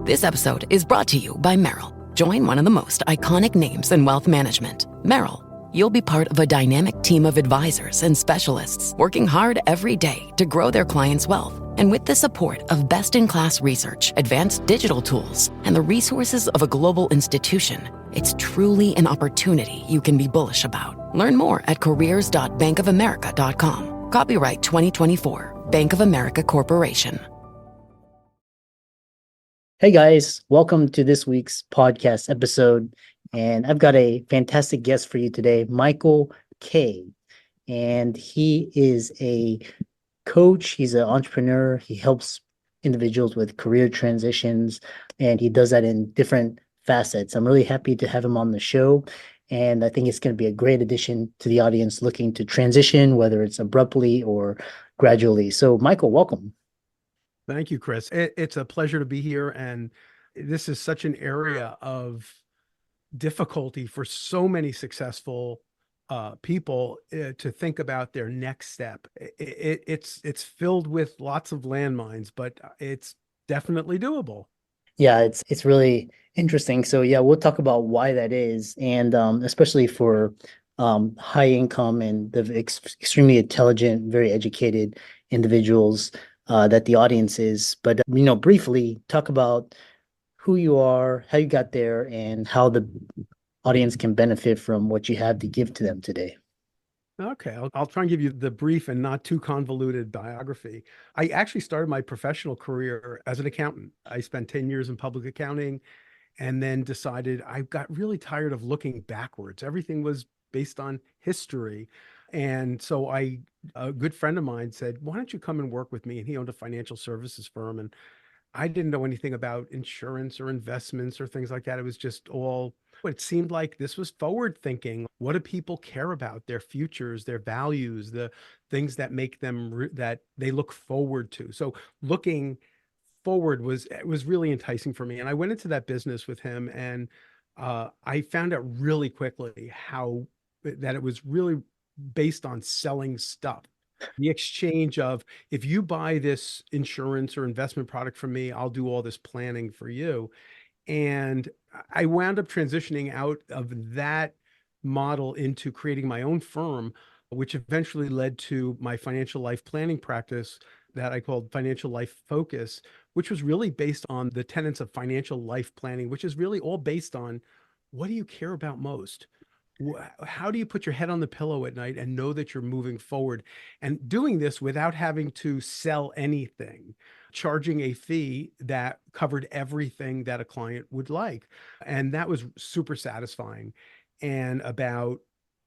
This episode is brought to you by Merrill. Join one of the most iconic names in wealth management, Merrill. You'll be part of a dynamic team of advisors and specialists working hard every day to grow their clients' wealth. And with the support of best-in-class research, advanced digital tools, and the resources of a global institution, it's truly an opportunity you can be bullish about. Learn more at careers.bankofamerica.com. Copyright 2024, Bank of America Corporation. Hey guys, welcome to this week's podcast episode. And I've got a fantastic guest for you today, Michael K. And he is a coach, he's an entrepreneur, he helps individuals with career transitions, and he does that in different facets. I'm really happy to have him on the show. And I think it's going to be a great addition to the audience looking to transition, whether it's abruptly or gradually. So, Michael, welcome. Thank you, Chris. It's a pleasure to be here. And this is such an area of difficulty for so many successful people to think about their next step. It's filled with lots of landmines, but it's definitely doable. Yeah, it's really interesting. So yeah, we'll talk about why that is, and especially for high income and the extremely intelligent, very educated individuals that the audience is. But briefly talk about who you are, how you got there, and how the audience can benefit from what you have to give to them today. Okay, I'll try and give you the brief and not too convoluted biography. I actually started my professional career as an accountant. I spent 10 years in public accounting and then decided I got really tired of looking backwards. Everything was based on history. And so a good friend of mine said, why don't you come and work with me? And he owned a financial services firm. And I didn't know anything about insurance or investments or things like that. It was just all, it seemed like this was forward thinking. What do people care about? Their futures, their values, the things that make them, that they look forward to. So looking forward was really enticing for me. And I went into that business with him, and I found out really quickly how that it was really based on selling stuff. The exchange of, if you buy this insurance or investment product from me, I'll do all this planning for you. And I wound up transitioning out of that model into creating my own firm, which eventually led to my financial life planning practice that I called Financial Life Focus, which was really based on the tenets of financial life planning, which is really all based on, what do you care about most? How do you put your head on the pillow at night and know that you're moving forward, and doing this without having to sell anything, charging a fee that covered everything that a client would like? And that was super satisfying. And about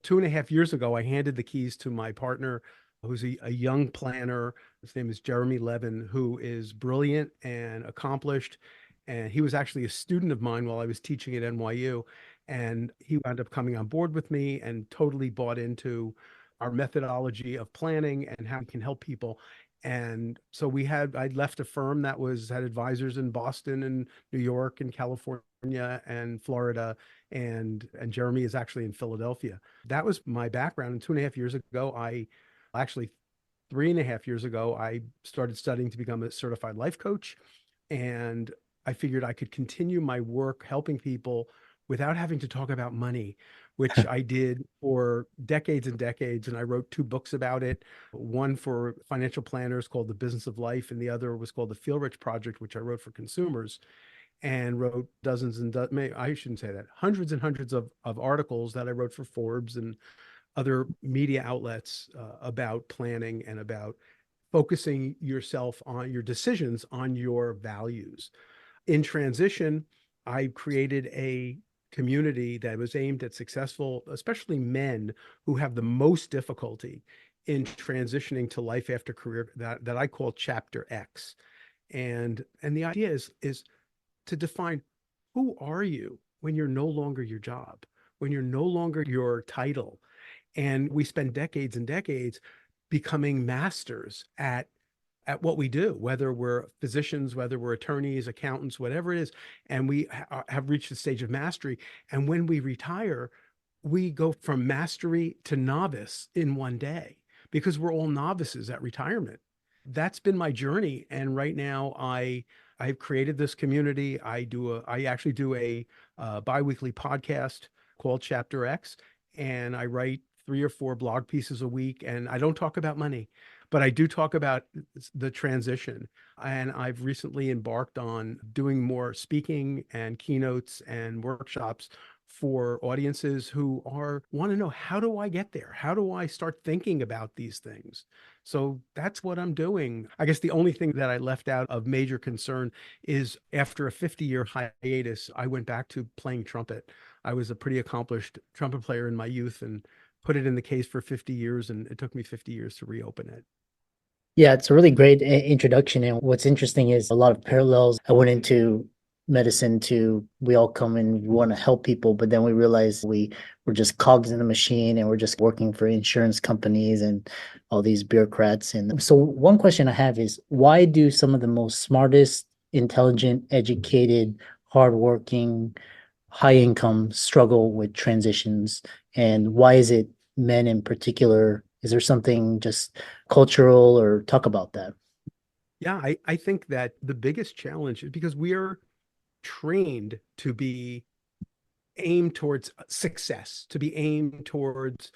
2.5 years ago, I handed the keys to my partner, who's a young planner. His name is Jeremy Levin, who is brilliant and accomplished. And he was actually a student of mine while I was teaching at NYU. And he wound up coming on board with me and totally bought into our methodology of planning and how we can help people. And so I left a firm that had advisors in Boston and New York and California and Florida. And Jeremy is actually in Philadelphia. That was my background. And 2.5 years ago, actually 3.5 years ago, I started studying to become a certified life coach. And I figured I could continue my work helping people without having to talk about money, which I did for decades and decades. And I wrote 2 books about it, one for financial planners called The Business of Life, and the other was called The Feel Rich Project, which I wrote for consumers, and wrote dozens and I shouldn't say that, hundreds and hundreds of articles that I wrote for Forbes and other media outlets about planning and about focusing yourself on your decisions, on your values. In transition, I created a community that was aimed at successful, especially men who have the most difficulty in transitioning to life after career, that I call Chapter X. And the idea is to define, who are you when you're no longer your job, when you're no longer your title? And we spend decades and decades becoming masters at what we do, whether we're physicians, whether we're attorneys, accountants, whatever it is. And we have reached the stage of mastery. And when we retire, we go from mastery to novice in one day, because we're all novices at retirement. That's been my journey. And right now I I've created this community. I actually do a bi-weekly podcast called Chapter X, and I write 3 or 4 blog pieces a week. And I don't talk about money, but I do talk about the transition. And I've recently embarked on doing more speaking and keynotes and workshops for audiences who are want to know, how do I get there? How do I start thinking about these things? So that's what I'm doing. I guess the only thing that I left out of major concern is after a 50-year hiatus, I went back to playing trumpet. I was a pretty accomplished trumpet player in my youth and put it in the case for 50 years, and it took me 50 years to reopen it. Yeah, it's a really great introduction. And what's interesting is a lot of parallels. I went into medicine to, we all come in, we want to help people, but then we realize we're just cogs in the machine and we're just working for insurance companies and all these bureaucrats. And so one question I have is, why do some of the most smartest, intelligent, educated, hardworking, high income struggle with transitions? And why is it men in particular? Is there something just cultural, or talk about that? Yeah, I think that the biggest challenge is because we are trained to be aimed towards success, to be aimed towards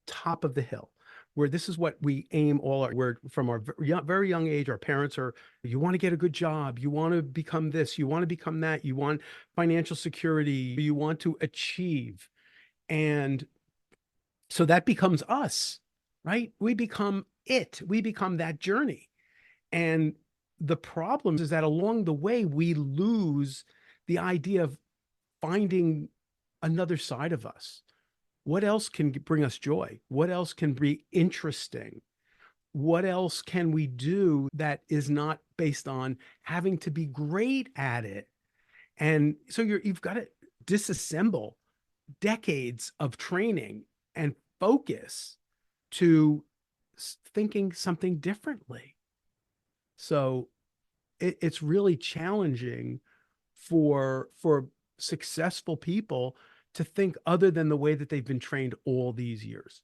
top of the hill, where this is what we aim all our, where from our very young age, our parents are, you want to get a good job, you want to become this, you want to become that, you want financial security, you want to achieve. And so that becomes us, right? We become it, we become that journey. And the problem is that along the way, we lose the idea of finding another side of us. What else can bring us joy? What else can be interesting? What else can we do that is not based on having to be great at it? And so you've got to disassemble decades of training and focus to thinking something differently. So it's really challenging for successful people to think other than the way that they've been trained all these years.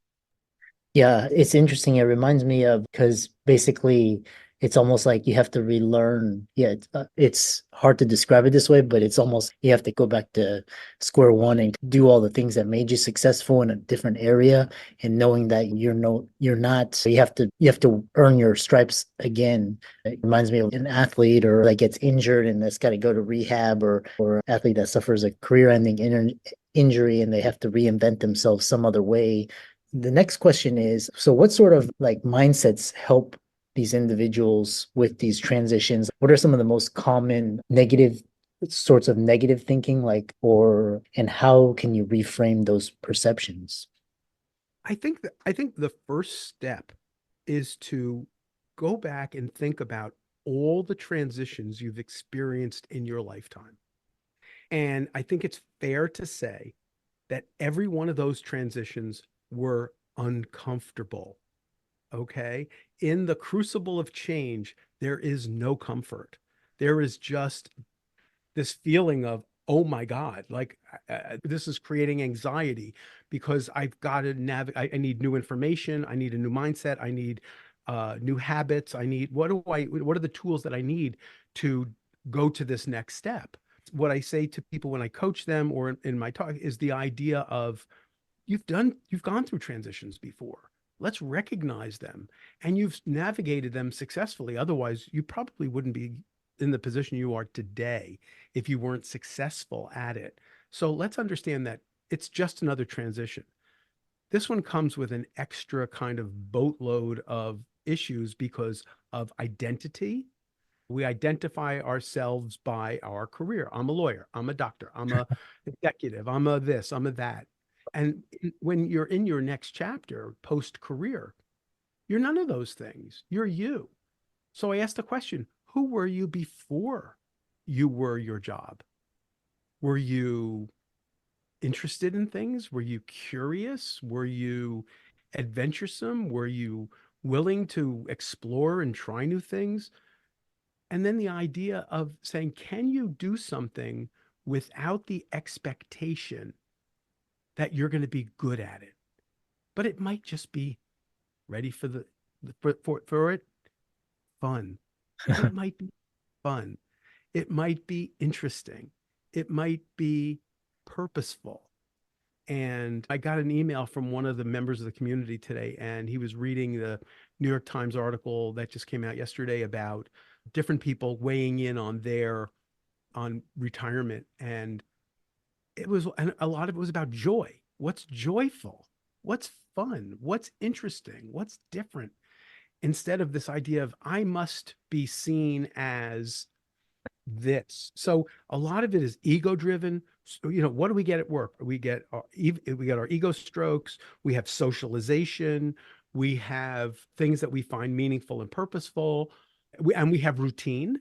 Yeah, it's interesting. It reminds me of, because basically it's almost like you have to relearn. Yeah, it's hard to describe it this way, but it's almost you have to go back to square one and do all the things that made you successful in a different area, and knowing that you're not. So you have to earn your stripes again. It reminds me of an athlete or that gets injured and that's got to go to rehab, or athlete that suffers a career-ending injury and they have to reinvent themselves some other way. The next question is, so what sort of like mindsets help these individuals with these transitions? What are some of the most common negative sorts of negative thinking, and how can you reframe those perceptions? I think the first step is to go back and think about all the transitions you've experienced in your lifetime. And I think it's fair to say that every one of those transitions were uncomfortable. Okay. In the crucible of change, there is no comfort. There is just this feeling of, oh my God, like this is creating anxiety because I've got to navigate. I need new information. I need a new mindset. I need new habits. What are the tools that I need to go to this next step? What I say to people when I coach them or in my talk is the idea of you've gone through transitions before. Let's recognize them, and you've navigated them successfully. Otherwise, you probably wouldn't be in the position you are today if you weren't successful at it. So let's understand that it's just another transition. This one comes with an extra kind of boatload of issues because of identity. We identify ourselves by our career. I'm a lawyer. I'm a doctor. I'm a executive. I'm a this. I'm a that. And when you're in your next chapter, post career, you're none of those things. You're you. So I asked the question, who were you before you were your job? Were you interested in things? Were you curious? Were you adventuresome? Were you willing to explore and try new things? And then the idea of saying, can you do something without the expectation that you're going to be good at it? But it might just be ready for for it fun. It might be fun. It might be interesting. It might be purposeful. And I got an email from one of the members of the community today, and he was reading the New York Times article that just came out yesterday about different people weighing in on retirement. And and a lot of it was about joy. What's joyful? What's fun? What's interesting? What's different? Instead of this idea of I must be seen as this. So a lot of it is ego driven. So, what do we get at work? We get our ego strokes. We have socialization. We have things that we find meaningful and purposeful. And we have routine.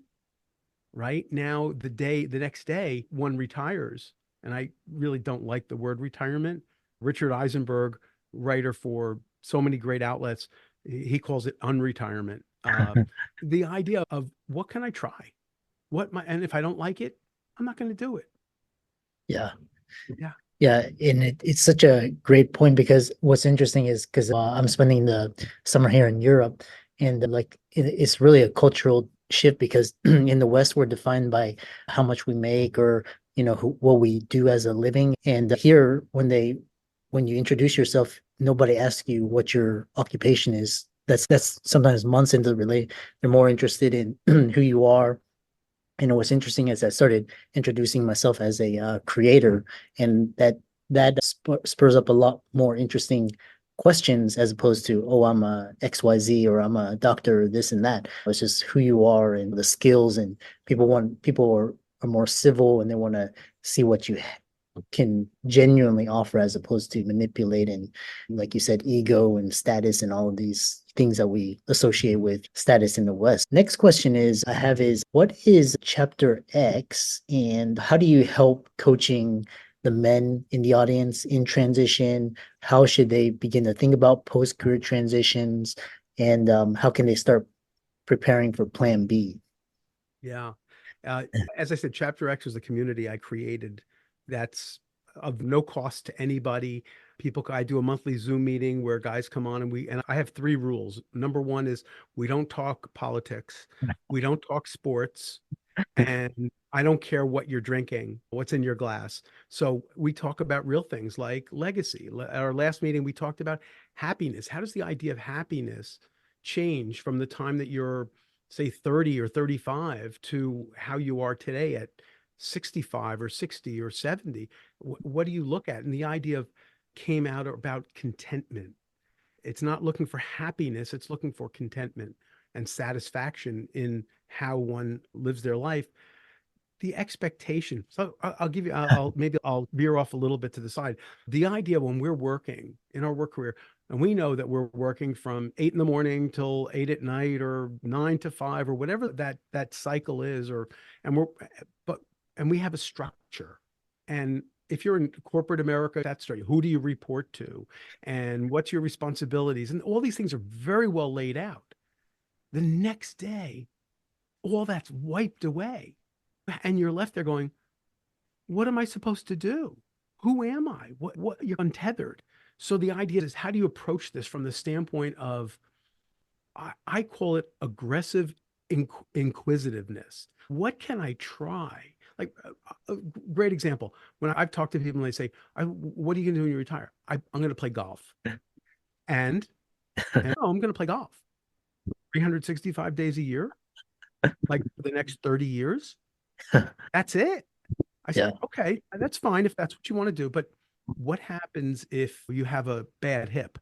Right now, the next day, one retires, and I really don't like the word retirement. Richard Eisenberg, writer for so many great outlets, he calls it unretirement. The idea of what can I try? And if I don't like it, I'm not going to do it. Yeah. Yeah. Yeah, and it's such a great point because what's interesting is because I'm spending the summer here in Europe, and like it's really a cultural shift because in the West we're defined by how much we make or what we do as a living, and here when you introduce yourself, nobody asks you what your occupation is. That's sometimes months into the relate. They're more interested in who you are. And what's interesting is I started introducing myself as a creator, and that spurs up a lot more interesting questions as opposed to, oh, I'm a XYZ or I'm a doctor, or this and that. It's just who you are and the skills, and people are more civil and they want to see what you can genuinely offer as opposed to manipulating, like you said, ego and status and all of these things that we associate with status in the West. Next question I have is, what is Chapter X and how do you help coaching the men in the audience in transition? How should they begin to think about post-career transitions? And how can they start preparing for Plan B? Yeah. Uh, as I said, Chapter X was the community I created that's of no cost to anybody. I do a monthly Zoom meeting where guys come on, and I have three rules. Number one is we don't talk politics, we don't talk sports, and I don't care what you're drinking, what's in your glass. So we talk about real things like legacy. At our last meeting, we talked about happiness. How does the idea of happiness change from the time that you're, say, 30 or 35 to how you are today at 65 or 60 or 70? What do you look at? And the idea of came out about contentment. It's not looking for happiness, it's looking for contentment and satisfaction in how one lives their life. The expectation. So I'll give you, maybe I'll veer off a little bit to the side. The idea when we're working in our work career, and we know that we're working from 8 in the morning till 8 at night or 9 to 5 or whatever that cycle is, and we're, but, and we have a structure. And if you're in corporate America, that's right. Who do you report to? And what's your responsibilities? And all these things are very well laid out. The next day, all that's wiped away. And you're left there going, what am I supposed to do? Who am I? What you're untethered. So the idea is, how do you approach this from the standpoint of, I call it aggressive inquisitiveness. What can I try? Like a great example, when I've talked to people and they say, what are you going to do when you retire? I'm going to play golf. And oh, I'm going to play golf 365 days a year, like for the next 30 years. That's it. I Yeah. said, okay, that's fine if that's what you want to do. But what happens if you have a bad hip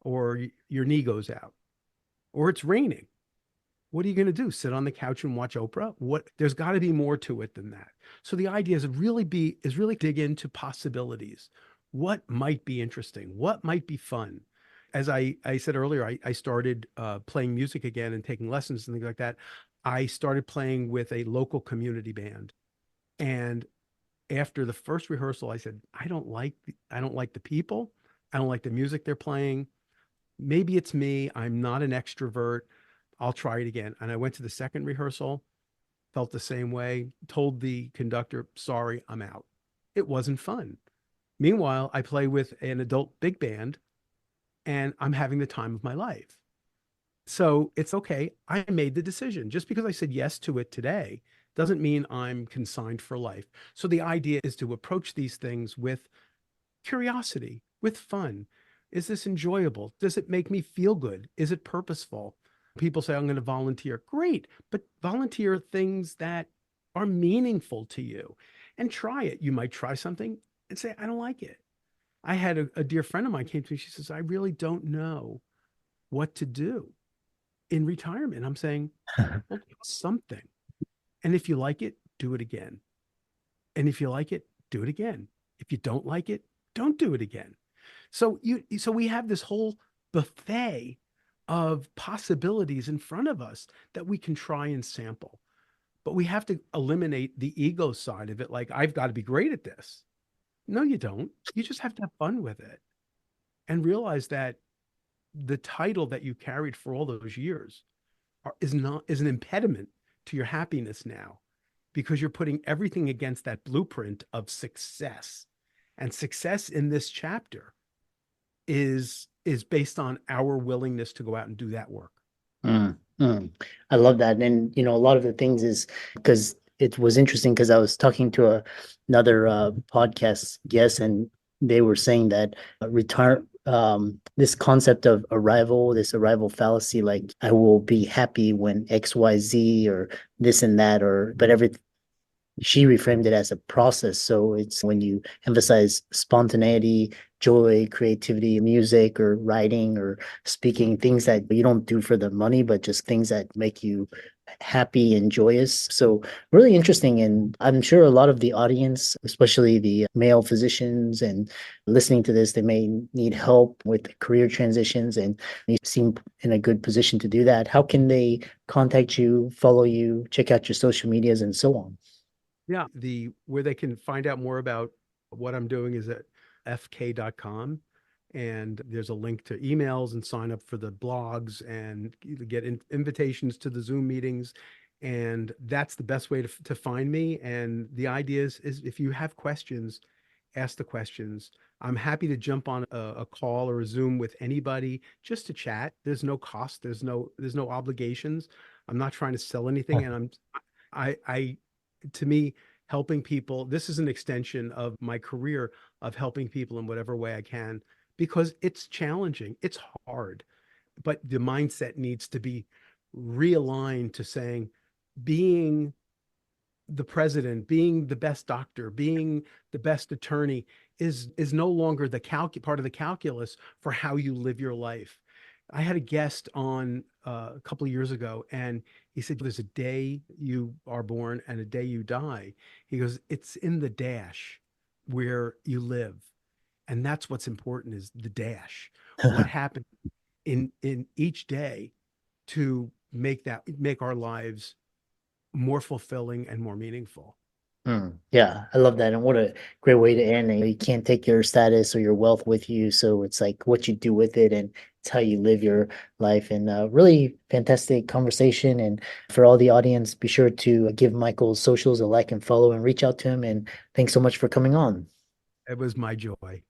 or your knee goes out or it's raining? What are you going to do? Sit on the couch and watch Oprah? There's got to be more to it than that. So the idea is really dig into possibilities. What might be interesting? What might be fun? As I said earlier, I started playing music again and taking lessons and things like that. I started playing with a local community band. And after the first rehearsal, I said, I don't like the people. I don't like the music they're playing. Maybe it's me. I'm not an extrovert. I'll try it again. And I went to the second rehearsal, felt the same way, told the conductor, sorry, I'm out. It wasn't fun. Meanwhile, I play with an adult big band and I'm having the time of my life. So it's okay. I made the decision. Just because I said yes to it today doesn't mean I'm consigned for life. So the idea is to approach these things with curiosity, with fun. Is this enjoyable? Does it make me feel good? Is it purposeful? People say, I'm going to volunteer. Great, but volunteer things that are meaningful to you and try it. You might try something and say, I don't like it. I had a dear friend of mine came to me. She says, I really don't know what to do in retirement. I'm saying, well, do something. And if you like it, do it again. And if you like it, do it again. If you don't like it, don't do it again. So we have this whole buffet of possibilities in front of us that we can try and sample. But we have to eliminate the ego side of it. Like, I've got to be great at this. No, you don't. You just have to have fun with it and realize that the title that you carried for all those years is an impediment to your happiness now, because you're putting everything against that blueprint of success. And success in this chapter is based on our willingness to go out and do that work. Mm, mm. I love that. And, a lot of the things is because it was interesting because I was talking to another podcast guest, and they were saying that this concept of this arrival fallacy, like I will be happy when XYZ or this and that, but she reframed it as a process. So it's when you emphasize spontaneity, joy, creativity, music or writing or speaking, things that you don't do for the money, but just things that make you happy and joyous. So really interesting. And I'm sure a lot of the audience, especially the male physicians and listening to this, they may need help with career transitions, and you seem in a good position to do that. How can they contact you, follow you, check out your social medias and so on? Yeah. Where they can find out more about what I'm doing is at fk.com. And there's a link to emails and sign up for the blogs and get invitations to the Zoom meetings. And that's the best way to find me. And the idea is if you have questions, ask the questions. I'm happy to jump on a call or a Zoom with anybody just to chat. There's no cost. There's no obligations. I'm not trying to sell anything. And I to me, helping people, this is an extension of my career of helping people in whatever way I can, because it's challenging, it's hard, but the mindset needs to be realigned to saying, being the president, being the best doctor, being the best attorney is no longer the part of the calculus for how you live your life. I had a guest on a couple of years ago, and he said, there's a day you are born and a day you die. He goes, it's in the dash where you live. And that's what's important, is the dash. What happened in each day to make our lives more fulfilling and more meaningful. Yeah, I love that. And what a great way to end. And you can't take your status or your wealth with you. So it's like what you do with it, and it's how you live your life. And really fantastic conversation. And for all the audience, be sure to give Michael's socials a like and follow and reach out to him. And thanks so much for coming on. It was my joy.